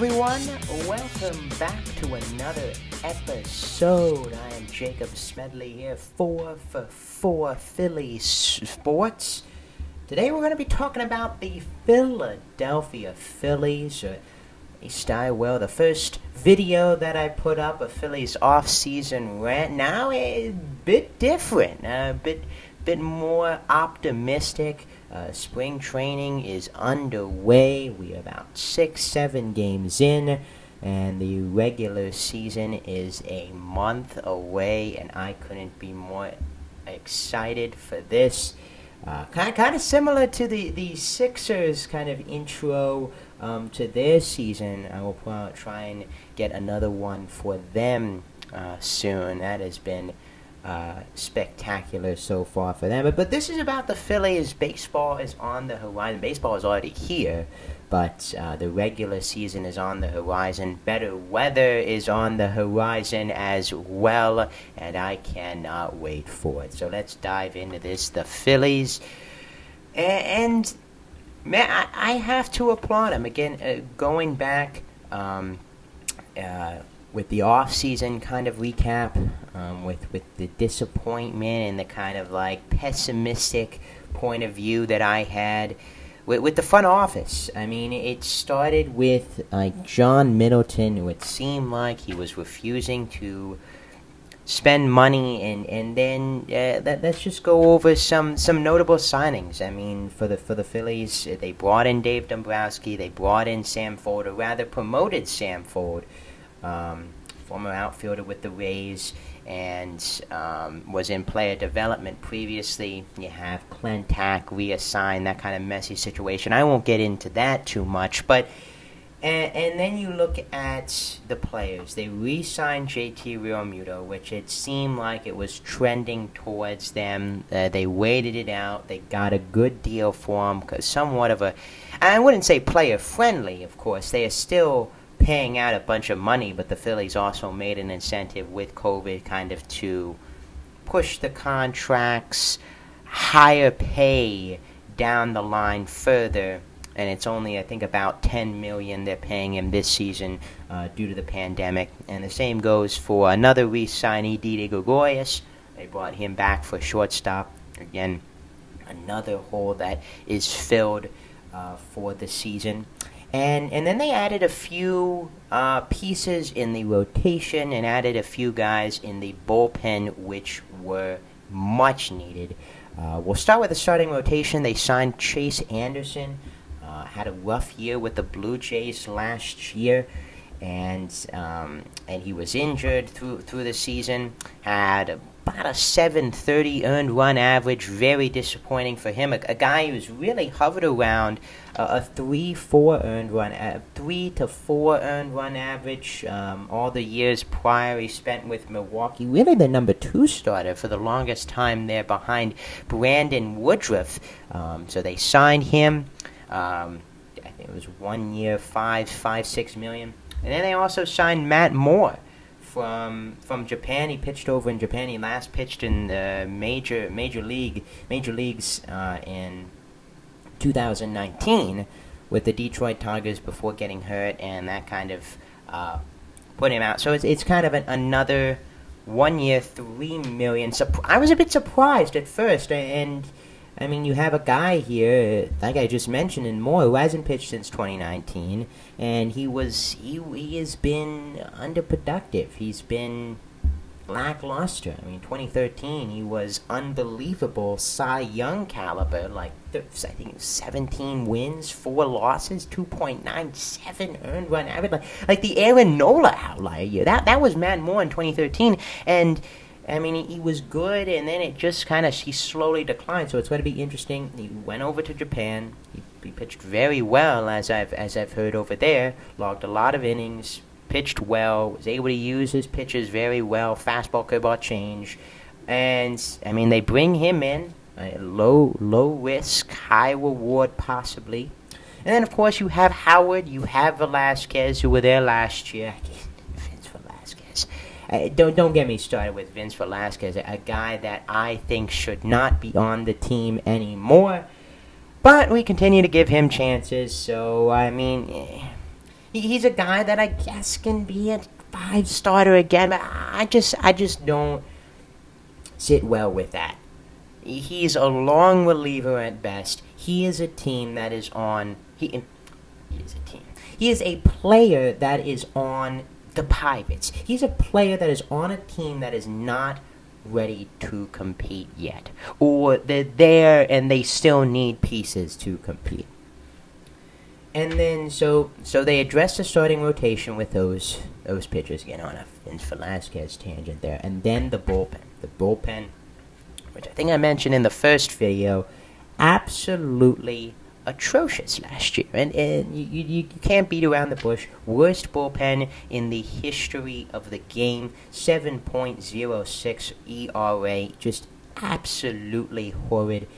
everyone, welcome back to another episode. I am Jacob Smedley here, 4 for 4 Phillies Sports. Today we're going to be talking about the Philadelphia Phillies. The first video that I put up, a Phillies Offseason rant, now a bit different, a bit more optimistic. Spring training is underway. We are about 6-7 games in, and the regular season is a month away, and I couldn't be more excited for this. Kind of similar to the Sixers kind of intro to their season. I will try and get another one for them soon. That has been spectacular so far for them. But this is about the Phillies. Baseball is on the horizon. Baseball is already here, but the regular season is on the horizon. Better weather is on the horizon as well, and I cannot wait for it. So let's dive into this. The Phillies, and man, I have to applaud them. Again, going back with the off-season kind of recap, with the disappointment and the kind of like pessimistic point of view that I had with the front office. I mean, it started with John Middleton, who it seemed like he was refusing to spend money, and then let's just go over some notable signings. I mean, for the Phillies, they brought in Dave Dombrowski, they brought in Sam Ford, or rather promoted Sam Ford, former outfielder with the Rays, and was in player development previously. You have Clentak reassigned, that kind of messy situation. I won't get into that too much, but and then you look at the players. They re-signed JT Realmuto, which it seemed like it was trending towards them. They waited it out. They got a good deal for him, because somewhat of a, I wouldn't say player friendly, of course. They are still paying out a bunch of money, but the Phillies also made an incentive with COVID kind of to push the contracts higher pay down the line further, and it's only, I think, about $10 million they're paying him this season due to the pandemic. And the same goes for another re-signee, Didi Gregorius. They brought him back for shortstop. Again, another hole that is filled for the season. And then they added a few pieces in the rotation and added a few guys in the bullpen, which were much needed. We'll start with the starting rotation. They signed Chase Anderson. Had a rough year with the Blue Jays last year, and he was injured through the season. Had about a .730 earned run average. Very disappointing for him. A guy who's really hovered around a 3 to 4 earned run average. All the years prior he spent with Milwaukee. Really the number 2 starter for the longest time there behind Brandon Woodruff. So they signed him. I think it was 1 year, $6 million. And then they also signed Matt Moore from Japan. He pitched over in Japan. He last pitched in the major leagues in 2019 with the Detroit Tigers before getting hurt, and that kind of put him out. So it's kind of another 1 year, $3 million. I was a bit surprised at first, and I mean, you have a guy here, like I just mentioned, and Moore, who hasn't pitched since 2019, and he has been underproductive. He's been lackluster. I mean, 2013, he was unbelievable Cy Young caliber, like I think 17 wins, 4 losses, 2.97 earned run average, like the Aaron Nola outlier year. That was Matt Moore in 2013, and I mean, he was good, and then it just he slowly declined. So it's going to be interesting. He went over to Japan. He pitched very well, as I've heard over there. Logged a lot of innings. Pitched well. Was able to use his pitches very well. Fastball, curveball, change, and I mean, they bring him in. Low risk, high reward, possibly. And then of course you have Howard. You have Velasquez, who were there last year. Vince Velasquez. Don't get me started with Vince Velasquez, a guy that I think should not be on the team anymore. But we continue to give him chances, so, I mean, He's a guy that I guess can be a 5-starter again, but I just don't sit well with that. He's a long reliever at best. He is a team that is on. He is a team. He is a player that is on the Pirates. He's a player that is on a team that is not ready to compete yet, or they're there and they still need pieces to compete. And then so they address the starting rotation with those pitchers. Again, on a Vince Velasquez tangent there, and then the bullpen, which I think I mentioned in the first video, absolutely atrocious last year. And you can't beat around the bush. Worst bullpen in the history of the game. 7.06 ERA. Just absolutely horrid.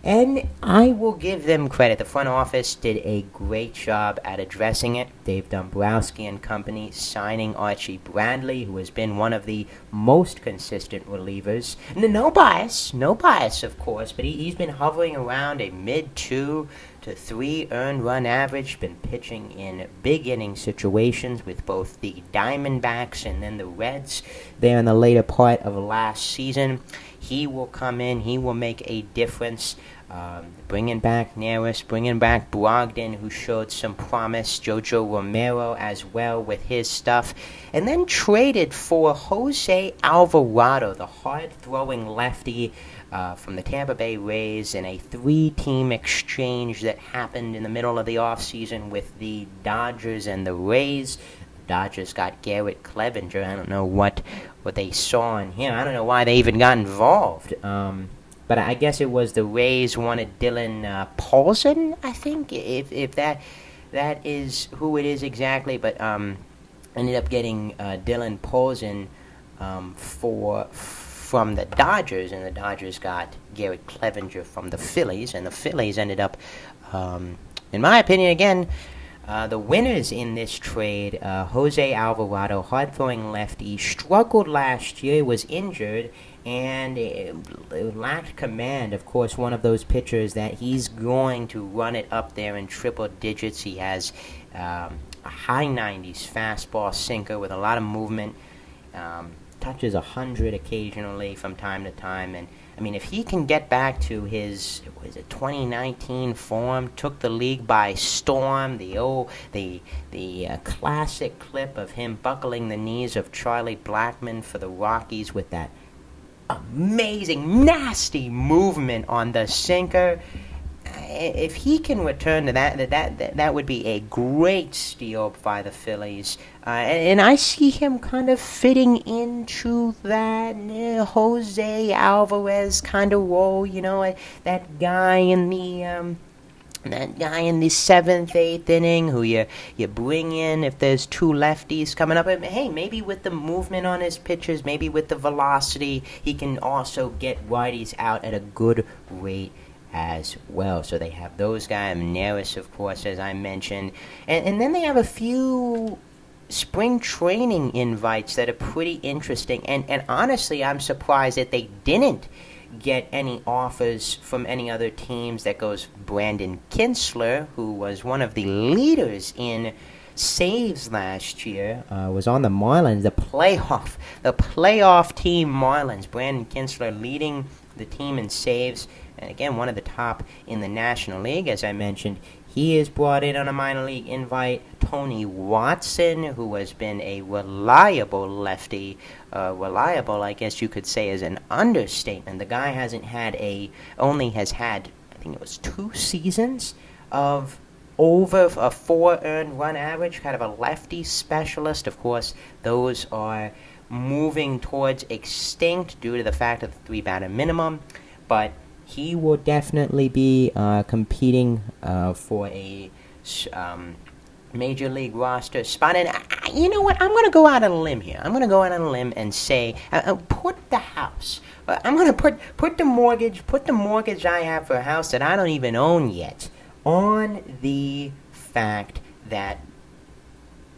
And I will give them credit. The front office did a great job at addressing it. Dave Dombrowski and company signing Archie Bradley, who has been one of the most consistent relievers. No bias, of course, but he's been hovering around a mid-2 to 3 earned run average, been pitching in big inning situations with both the Diamondbacks and then the Reds there in the later part of last season. He will come in. He will make a difference. Bringing back Neris, bringing back Brogdon, who showed some promise. Jojo Romero as well with his stuff. And then traded for Jose Alvarado, the hard-throwing lefty from the Tampa Bay Rays, in a 3-team exchange that happened in the middle of the offseason with the Dodgers and the Rays. Dodgers got Garrett Clevenger. I don't know what they saw in him. I don't know why they even got involved. But I guess it was the Rays wanted Dylan Paulson, I think, if that is who it is exactly. But ended up getting Dylan Paulson from the Dodgers, and the Dodgers got Garrett Clevenger from the Phillies, and the Phillies ended up, in my opinion, again, the winners in this trade. Jose Alvarado, hard-throwing lefty, struggled last year, was injured, and lacked command. Of course, one of those pitchers that he's going to run it up there in triple digits. He has a high 90s fastball sinker with a lot of movement, touches 100 occasionally from time to time, and I mean, if he can get back to his 2019 form, took the league by storm, the classic clip of him buckling the knees of Charlie Blackmon for the Rockies with that amazing, nasty movement on the sinker. If he can return to that would be a great steal by the Phillies. And I see him kind of fitting into that Jose Alvarez kind of role, that guy in the 7th, 8th inning who you bring in if there's 2 lefties coming up. And hey, maybe with the movement on his pitches, maybe with the velocity, he can also get righties out at a good rate as well. So they have those guys, Neris, of course, as I mentioned, and then they have a few spring training invites that are pretty interesting, and honestly, I'm surprised that they didn't get any offers from any other teams. That goes Brandon Kinsler, who was one of the leaders in saves last year, was on the Marlins, the playoff team Marlins. Brandon Kinsler leading the team in saves, and again, one of the top in the National League, as I mentioned. He is brought in on a minor league invite. Tony Watson, who has been a reliable lefty, reliable, I guess you could say, is an understatement. The guy only has had, I think it was 2 seasons of over a 4 earned run average, kind of a lefty specialist. Of course, those are moving towards extinct due to the fact of the 3-batter minimum, but he will definitely be competing for a major league roster spot. And you know what? I'm going to go out on a limb here. I'm going to go out on a limb and say, put the house. I'm going to put the mortgage I have for a house that I don't even own yet on the fact that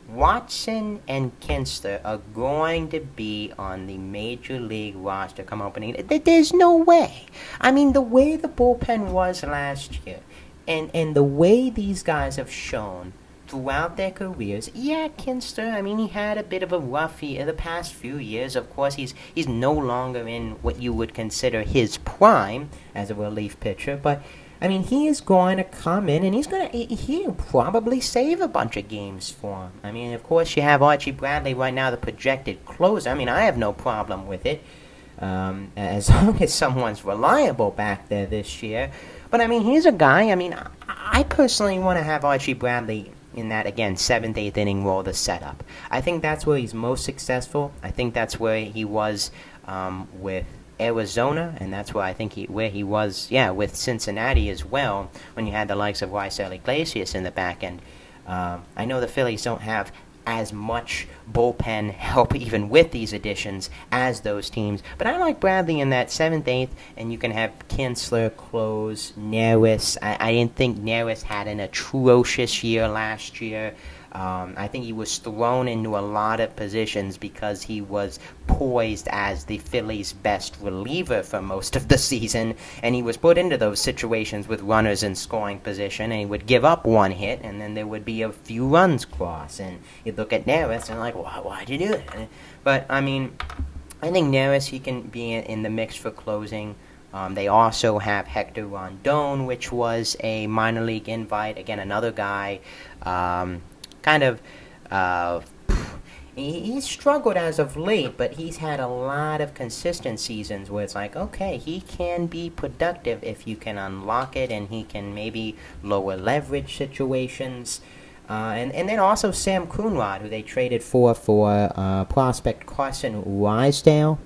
Watson and Kinsler are going to be on the major league roster come opening. There's no way. I mean, the way the bullpen was last year, and the way these guys have shown throughout their careers, yeah, Kinsler, I mean, he had a bit of a rough year the past few years. Of course, he's no longer in what you would consider his prime as a relief pitcher, but I mean, he is going to come in and he'll probably save a bunch of games for him. I mean, of course, you have Archie Bradley right now, the projected closer. I mean, I have no problem with it, as long as someone's reliable back there this year. But I mean, he's a guy, I mean, I personally want to have Archie Bradley in that, again, 7th, 8th inning role, the setup. I think that's where he's most successful. I think that's where he was with Arizona, and that's where I think where he was, with Cincinnati as well, when you had the likes of Raisel Iglesias in the back end. I know the Phillies don't have as much bullpen help even with these additions as those teams, but I like Bradley in that 7th, 8th, and you can have Kinsler close, Neris. I didn't think Neris had an atrocious year last year. I think he was thrown into a lot of positions because he was poised as the Phillies' best reliever for most of the season, and he was put into those situations with runners in scoring position, and he would give up one hit, and then there would be a few runs cross, and you'd look at Neris and like, why'd you do it? But, I mean, I think Neris, he can be in the mix for closing. They also have Hector Rondon, which was a minor league invite. Again, another guy, he's struggled as of late, but he's had a lot of consistent seasons where it's like, okay, he can be productive if you can unlock it, and he can maybe lower leverage situations. And then also Sam Coonrod, who they traded for prospect Carson Rysdale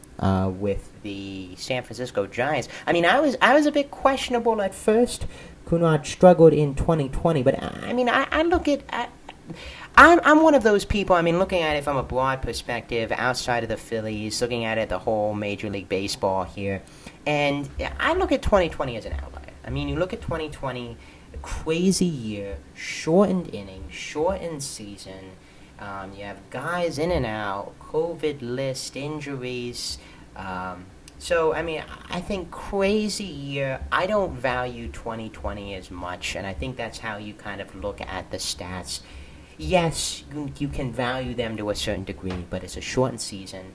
with the San Francisco Giants. I mean, I was a bit questionable at first. Coonrod struggled in 2020, but I mean, I look at... I'm one of those people, I mean, looking at it from a broad perspective, outside of the Phillies, looking at it the whole Major League Baseball here, and I look at 2020 as an outlier. I mean, you look at 2020, a crazy year, shortened inning, shortened season, you have guys in and out, COVID list, injuries, so, I mean, I think crazy year. I don't value 2020 as much, and I think that's how you kind of look at the stats. Yes, you can value them to a certain degree, but it's a shortened season,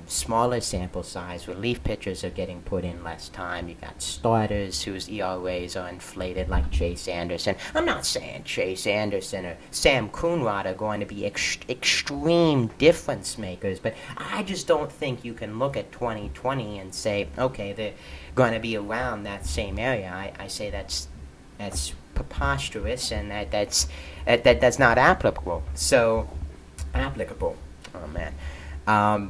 smaller sample size. Relief pitchers are getting put in less time. You got starters whose ERAs are inflated, like Chase Anderson. I'm not saying Chase Anderson or Sam Coonrod are going to be extreme difference makers, but I just don't think you can look at 2020 and say, okay, they're going to be around that same area. I say that's preposterous, and that's not applicable. So, applicable. Oh man.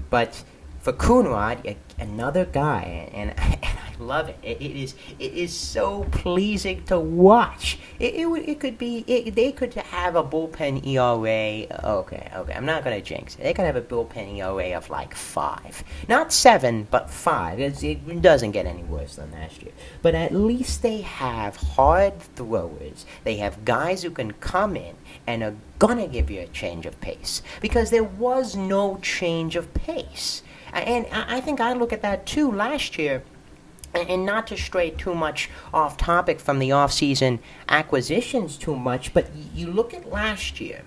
But for Coonrod, another guy, and I love it. It is so pleasing to watch. It could be. They could have a bullpen ERA. Okay. I'm not gonna jinx it. They could have a bullpen ERA of like 5, not 7, but 5. It doesn't get any worse than last year. But at least they have hard throwers. They have guys who can come in and are gonna give you a change of pace, because there was no change of pace. And I think I look at that too last year. And not to stray too much off topic from the offseason acquisitions too much, but you look at last year,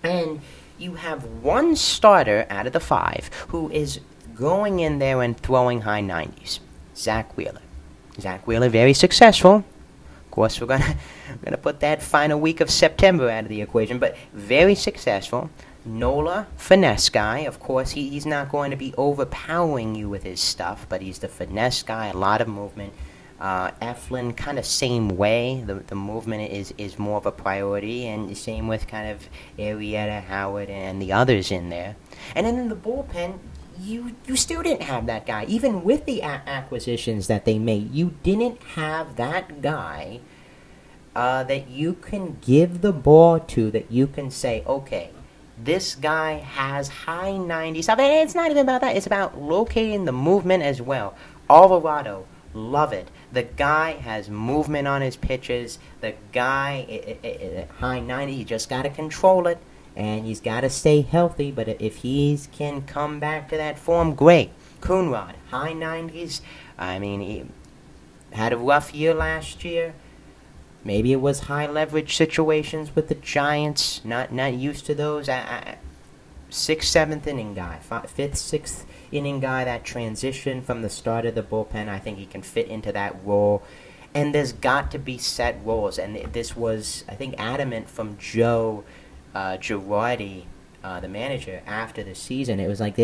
and you have one starter out of the 5 who is going in there and throwing high 90s. Zach Wheeler. Zach Wheeler, very successful. Of course, we're gonna put that final week of September out of the equation, but very successful. Nola, finesse guy. Of course, he's not going to be overpowering you with his stuff, but he's the finesse guy, a lot of movement. Eflin, kind of same way. The movement is more of a priority, and the same with kind of Arrieta, Howard, and the others in there. And then in the bullpen, you still didn't have that guy. Even with the acquisitions that they made, you didn't have that guy that you can give the ball to, that you can say, okay, this guy has high 90s. And it's not even about that. It's about locating the movement as well. Alvarado, love it. The guy has movement on his pitches. The guy, high 90, you just got to control it. And he's got to stay healthy. But if he can come back to that form, great. Coonrod, high 90s. I mean, he had a rough year last year. Maybe it was high leverage situations with the Giants. Not used to those. Sixth, seventh inning guy, fifth, sixth inning guy. That transition from the start of the bullpen, I think he can fit into that role. And there's got to be set roles. And this was, I think, adamant from Joe Girardi, the manager, after the season. It was like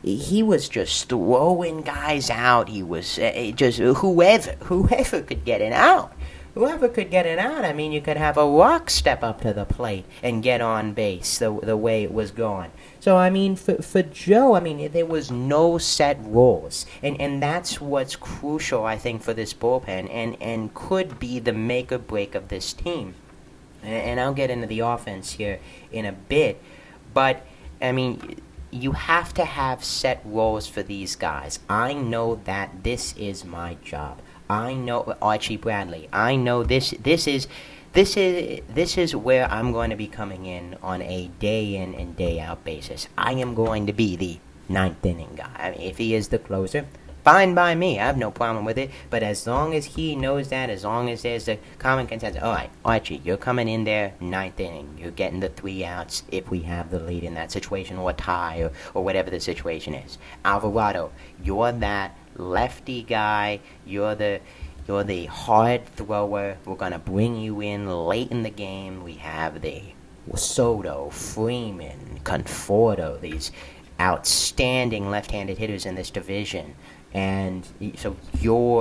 he was just throwing guys out. He was just whoever could get it out. Whoever could get it out. I mean, you could have a Rock step up to the plate and get on base the way it was going. So, I mean, for Joe, I mean, there was no set roles. And that's what's crucial, I think, for this bullpen and could be the make or break of this team. And I'll get into the offense here in a bit. But, I mean, you have to have set roles for these guys. I know that this is my job. I know Archie Bradley. I know this is where I'm going to be coming in on a day in and day out basis. I am going to be the ninth inning guy. I mean, if he is the closer, fine by me. I have no problem with it. But as long as he knows that, as long as there's a common consensus, all right, Archie, you're coming in there ninth inning. You're getting the 3 outs if we have the lead in that situation, or a tie, or whatever the situation is. Alvarado, you're that lefty guy. You're the hard thrower. We're gonna bring you in late in the game. We have the Soto, Freeman, Conforto, these outstanding left-handed hitters in this division. And so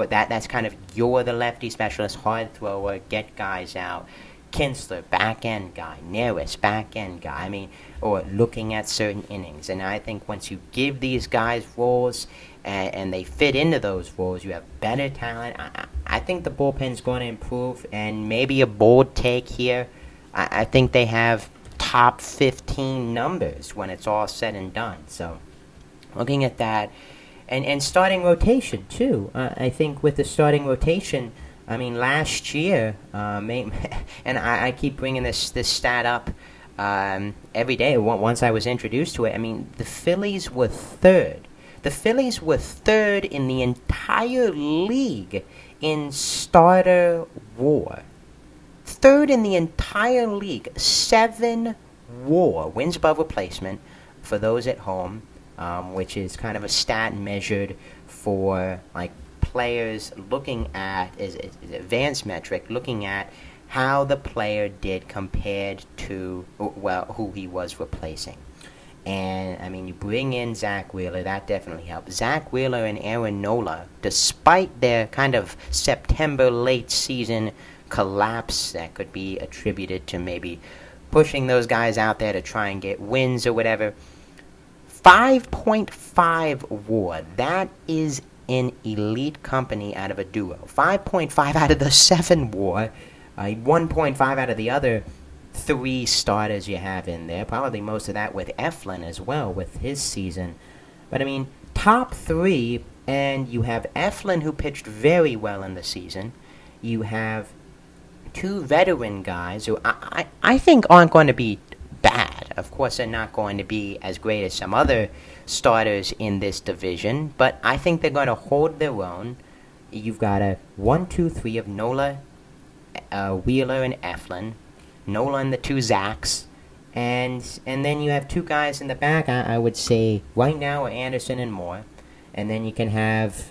that's kind of you're the lefty specialist, hard thrower, get guys out. Kinsler, back-end guy. Neris, back-end guy. I mean, or looking at certain innings. And I think once you give these guys roles and they fit into those roles, you have better talent. I think the bullpen's going to improve, and maybe a bold take here. I think they have top 15 numbers when it's all said and done. So looking at that, and starting rotation too. I think with the starting rotation, I mean, last year, and I keep bringing this stat up every day once I was introduced to it. I mean, the Phillies were third. The Phillies were third in the entire league in starter WAR. Third in the entire league. 7 WAR, wins above replacement, for those at home, which is kind of a stat measured for like players looking at is advanced metric, looking at how the player did compared to who he was replacing. And, I mean, you bring in Zach Wheeler, that definitely helps. Zach Wheeler and Aaron Nola, despite their kind of September late season collapse that could be attributed to maybe pushing those guys out there to try and get wins or whatever, 5.5 WAR. That is an elite company out of a duo. 5.5 out of the 7 WAR, 1.5 out of the other 3 starters you have in there. Probably most of that with Eflin as well with his season. But I mean, top 3, and you have Eflin, who pitched very well in the season. You have 2 veteran guys who I think aren't going to be bad. Of course, they're not going to be as great as some other starters in this division, but I think they're going to hold their own. You've got a 1, 2, 3 of Nola, Wheeler, and Eflin. Nola and the 2 Zachs, and then you have 2 guys in the back. I would say right now are Anderson and Moore, and then you can have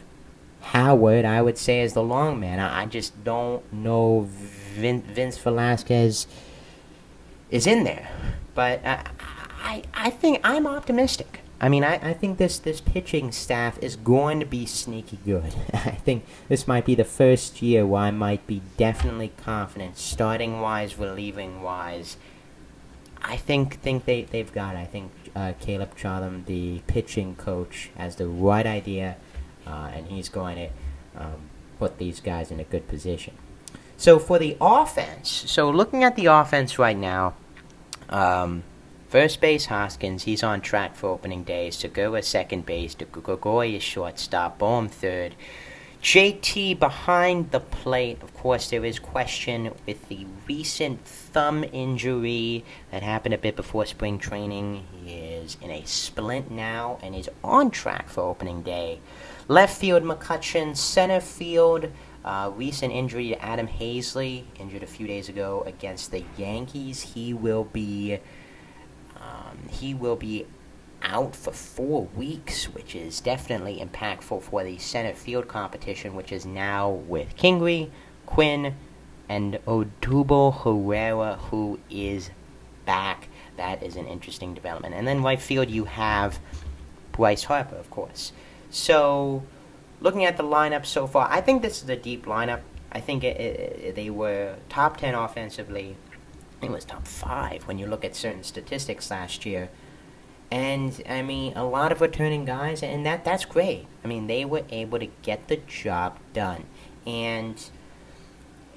Howard, I would say, as the long man. I just don't know Vince Velasquez is in there, but I think I'm optimistic. I mean, I think this pitching staff is going to be sneaky good. I think this might be the first year where I might be definitely confident, starting-wise, relieving-wise. I think they've got it. I think Caleb Charlam, the pitching coach, has the right idea, and he's going to put these guys in a good position. So for the offense, looking at the offense right now, first base, Hoskins, he's on track for opening day. Segura, second base. Gregory is shortstop. Bohm, third. JT behind the plate. Of course, there is question with the recent thumb injury that happened a bit before spring training. He is in a splint now and is on track for opening day. Left field, McCutcheon. Center field, Recent injury to Adam Hazley, injured a few days ago against the Yankees. He will be out for 4 weeks, which is definitely impactful for the center field competition, which is now with Kingery, Quinn, and Odubel Herrera, who is back. That is an interesting development. And then right field, you have Bryce Harper, of course. So, looking at the lineup so far, I think this is a deep lineup. I think they were top 10 offensively. I think it was top 5 when you look at certain statistics last year. And, I mean, a lot of returning guys, and that's great. I mean, they were able to get the job done. And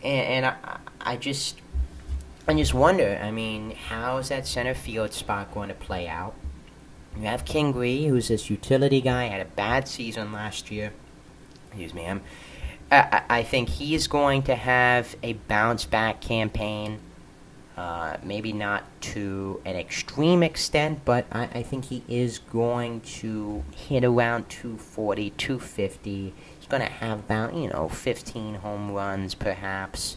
I just wonder, I mean, how's that center field spot going to play out? You have Kingery, who's this utility guy, had a bad season last year. Excuse me. I think he's going to have a bounce-back campaign. Maybe not to an extreme extent, but I think he is going to hit around 240, 250. He's going to have about, 15 home runs, perhaps.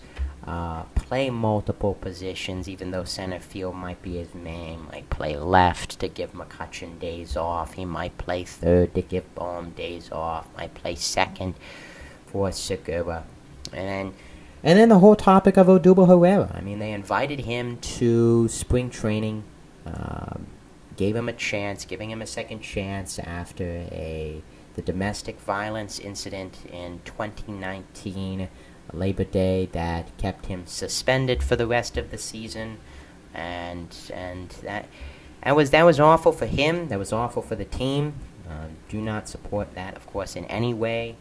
Play multiple positions, even though center field might be his main. Like play left to give McCutchen days off. He might play third to give Bohm days off. Might play second for Segura. And then the whole topic of Odubel Herrera. I mean, they invited him to spring training, gave him a chance, giving him a second chance after the domestic violence incident in 2019. Labor Day that kept him suspended for the rest of the season, and that was awful for him. That was awful for the team. Do not support that, of course, in any way.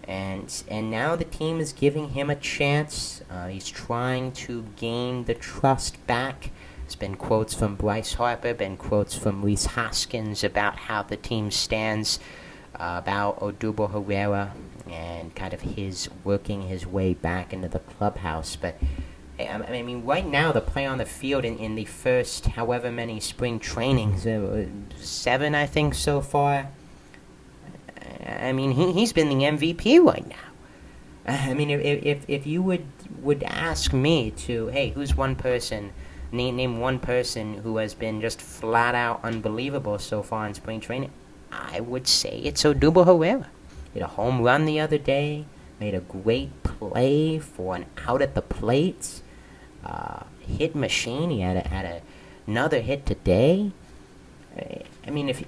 And now the team is giving him a chance. He's trying to gain the trust back. There's been quotes from Bryce Harper, been quotes from Rhys Hoskins about how the team stands about Odubel Herrera and kind of his working his way back into the clubhouse. But, I mean, right now the play on the field in the first however many spring trainings, 7, I think, so far. I mean, he's been the MVP right now. I mean, if you would ask me to, hey, who's one person, name one person who has been just flat out unbelievable so far in spring training, I would say it's Odubel Herrera. Hit a home run the other day, made a great play for an out at the plate, hit machine. He had another hit today. I mean, if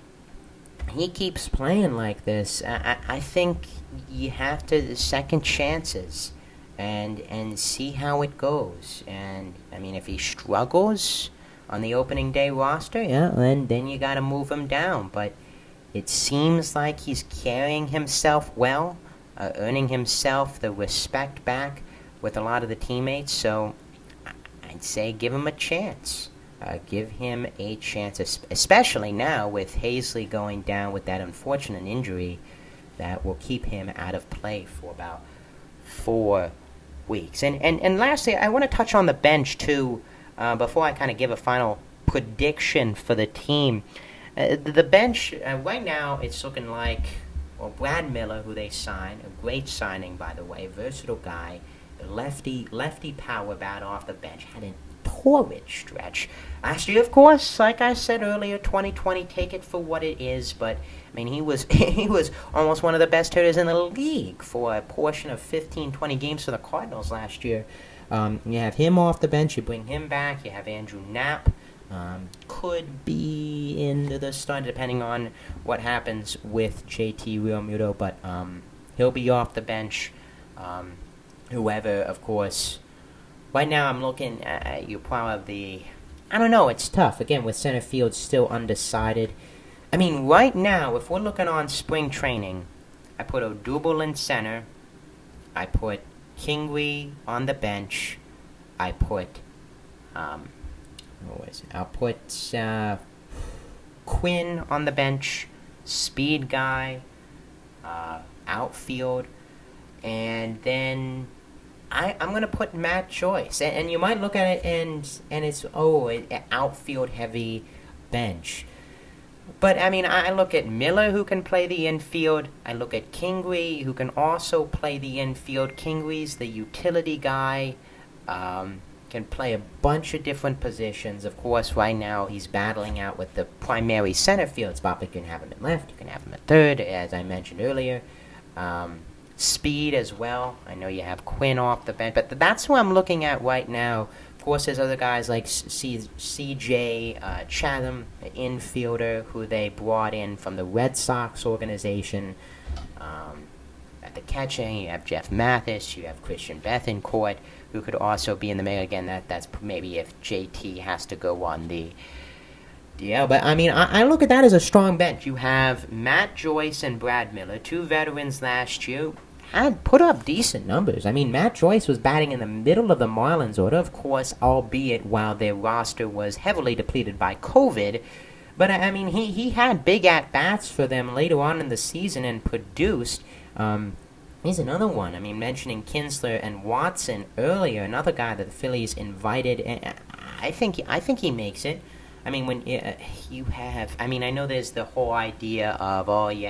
he keeps playing like this, I think you have to second chances and see how it goes. And I mean, if he struggles on the opening day roster, yeah, then you got to move him down. But it seems like he's carrying himself well, earning himself the respect back with a lot of the teammates. So I'd say give him a chance. Give him a chance, especially now with Hazley going down with that unfortunate injury that will keep him out of play for about 4 weeks. And lastly, I want to touch on the bench, too, before I kind of give a final prediction for the team. The bench, right now, it's looking like, well, Brad Miller, who they signed, a great signing, by the way, versatile guy, lefty power bat off the bench, had a torrid stretch. Last year, of course, like I said earlier, 2020, take it for what it is, but, I mean, he was almost one of the best hitters in the league for a portion of 15, 20 games for the Cardinals last year. You have him off the bench, you bring him back, you have Andrew Knapp, could be into the start depending on what happens with JT Realmuto, but he'll be off the bench. Whoever, of course. Right now I'm looking at you probably, I don't know, it's tough. Again, with center field still undecided. I mean, right now, if we're looking on spring training, I put Odubel in center. I put Kingery on the bench. I put I'll put Quinn on the bench, speed guy, outfield, and then I'm going to put Matt Joyce. And you might look at it and it's, an outfield heavy bench. But, I mean, I look at Miller, who can play the infield. I look at Kingery, who can also play the infield. Kingery's the utility guy. Can play a bunch of different positions. Of course, right now he's battling out with the primary center field spot, but you can have him at left, you can have him at third, as I mentioned earlier. Speed as well. I know you have Quinn off the bench, but that's who I'm looking at right now. Of course, there's other guys like C.J. Chatham, the infielder, who they brought in from the Red Sox organization. At the catching, you have Jeff Mathis, you have Christian Bethancourt, who could also be in the middle. Again, that's maybe if JT has to go on the DL. But, I mean, I look at that as a strong bench. You have Matt Joyce and Brad Miller, two veterans last year, had put up decent numbers. I mean, Matt Joyce was batting in the middle of the Marlins order, of course, albeit while their roster was heavily depleted by COVID. But, I mean, he had big at-bats for them later on in the season and produced. He's another one. I mean, mentioning Kinsler and Watson earlier, another guy that the Phillies invited. I think he makes it. I mean, when you have, I mean, I know there's the whole idea of you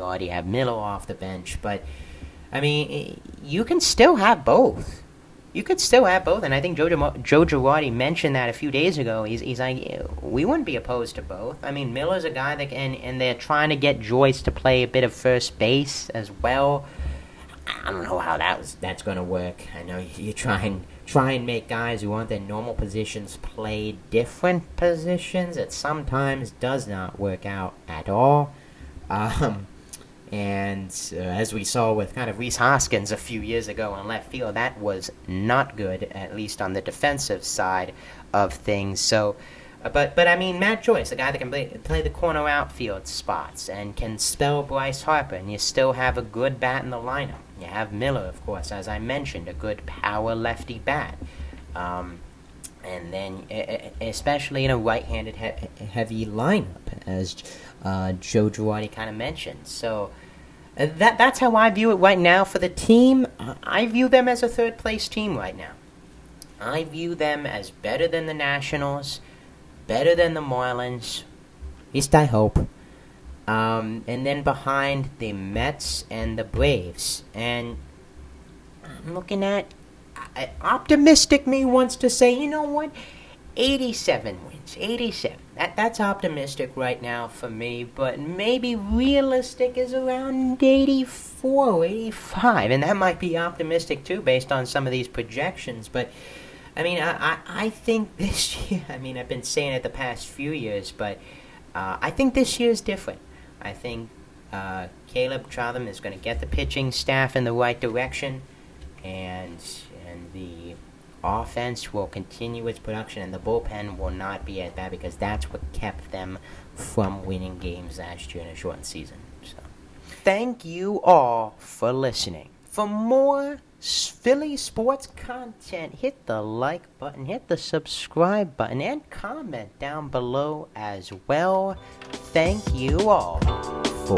already have Miller off the bench, but I mean, you can still have both. You could still have both, and I think Joe Girardi mentioned that a few days ago. He's like, we wouldn't be opposed to both. I mean, Miller's a guy that and they're trying to get Joyce to play a bit of first base as well. I don't know how that's going to work. I know you try and make guys who want their normal positions play different positions. It sometimes does not work out at all. And as we saw with kind of Rhys Hoskins a few years ago in left field, that was not good, at least on the defensive side of things. So, but I mean, Matt Joyce, a guy that can play the corner outfield spots and can spell Bryce Harper, and you still have a good bat in the lineup. You have Miller, of course, as I mentioned, a good power lefty bat. And then, especially in a right-handed heavy lineup, as Joe Girardi kind of mentioned. So that's how I view it right now for the team. I view them as a third-place team right now. I view them as better than the Nationals, better than the Marlins, at least I hope. And then behind the Mets and the Braves. And I'm looking at, optimistic me wants to say, you know what, 87 wins, 87. That's optimistic right now for me, but maybe realistic is around 84, 85, and that might be optimistic too based on some of these projections. But I mean, I think this year, I mean, I've been saying it the past few years, but I think this year is different. I think Caleb Chatham is going to get the pitching staff in the right direction, and the offense will continue its production, and the bullpen will not be as bad, because that's what kept them from winning games last year in a shortened season. So, thank you all for listening. For more Philly sports content, hit the like button, hit the subscribe button, and comment down below as well. Thank you all for